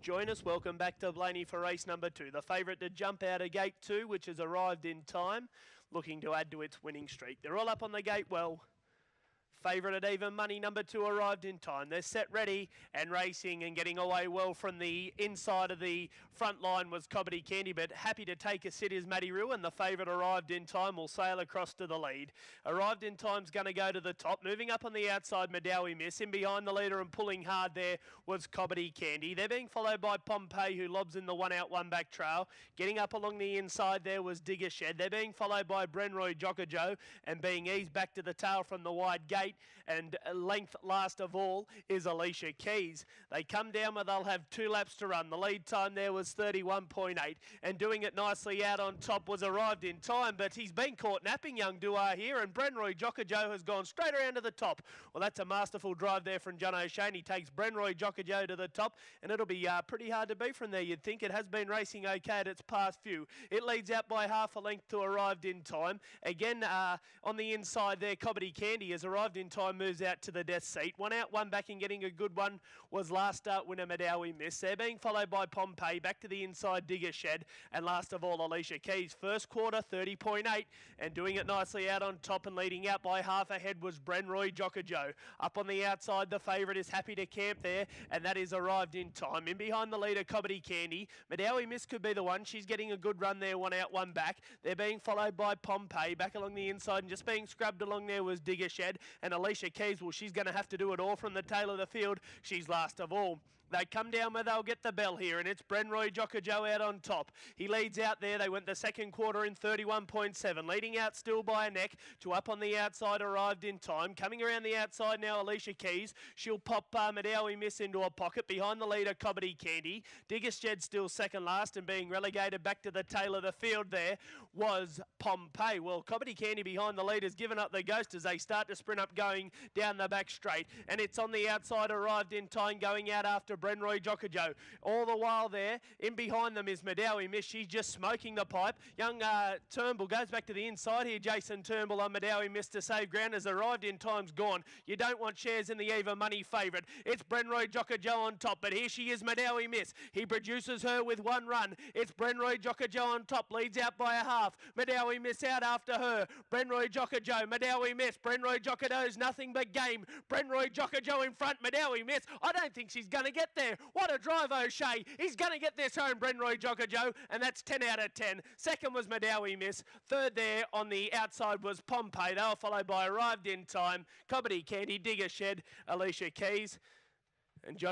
Join us. Welcome back to Blaney for race number 2. The favourite to jump out of gate 2, which has arrived in time, looking to add to its winning streak. They're all up on the gate well. Favourite at even money, number 2, arrived in time. They're set, ready and racing and getting away well from the inside of the front line was Cobbity Candy, but happy to take a sit is Matty Rue, and the favourite arrived in time will sail across to the lead. Arrived in time's going to go to the top. Moving up on the outside, Madawi Miss. In behind the leader and pulling hard there was Cobbity Candy. They're being followed by Pompeii, who lobs in the one out, one back trail. Getting up along the inside there was Digger Shed. They're being followed by Brenroy Jockajo and being eased back to the tail from the wide gate. And length last of all is Alicia Keys. They come down where they'll have 2 laps to run. The lead time there was 31.8, and doing it nicely out on top was Arrived in Time, but he's been caught napping, young Dua here, and Brenroy Jockajo has gone straight around to the top. Well, that's a masterful drive there from John O'Shane. He takes Brenroy Jockajo to the top, and it'll be pretty hard to beat from there, you'd think. It has been racing okay at its past few. It leads out by half a length to Arrived in Time. Again, on the inside there, Cobbity Candy has Arrived in Time, moves out to the death seat. One out, one back, and getting a good one was last start winner Madawi Miss. They're being followed by Pompeii, back to the inside Digger Shed, and last of all Alicia Keys. First quarter 30.8, and doing it nicely out on top and leading out by half ahead was Brenroy Jockajo. Up on the outside, the favourite is happy to camp there, and that is Arrived in Time. In behind the leader, Cobbity Candy. Madawi Miss could be the one. She's getting a good run there, one out, one back. They're being followed by Pompeii, back along the inside, and just being scrubbed along there was Digger Shed, and Alicia Keys, well, she's going to have to do it all from the tail of the field. She's last of all. They come down where they'll get the bell here, and it's Brenroy Jockajo out on top. He leads out there. They went the second quarter in 31.7, leading out still by a neck to up on the outside, Arrived in Time. Coming around the outside now, Alicia Keys. She'll pop Madawi Miss into a pocket. Behind the leader, Cobbity Candy. Digger Shed still second last and being relegated back to the tail of the field there was Pompeii. Well, Cobbity Candy behind the lead has given up the ghost as they start to sprint up going down the back straight, and it's on the outside, Arrived in Time, going out after Brenroy Jockajo. All the while there, in behind them is Madawi Miss. She's just smoking the pipe. Young Turnbull goes back to the inside here. Jason Turnbull on Madawi Miss to save ground as Arrived in Time's gone. You don't want shares in the even money favourite. It's Brenroy Jockajo on top, but here she is, Madawi Miss. He produces her with one run. It's Brenroy Jockajo on top, leads out by a half. Madawi Miss out after her. Brenroy Jockajo, Madawi Miss. Brenroy Jockajo's nothing but game. Brenroy Jockajo in front, Madawi Miss. I don't think she's going to get there. What a drive, O'Shea. He's going to get this home, Brenroy Jockajo, and that's 10 out of 10. Second was Madawi Miss. Third there on the outside was Pompeii. They were followed by Arrived in Time, Cobbity Candy, Digger Shed, Alicia Keys, and John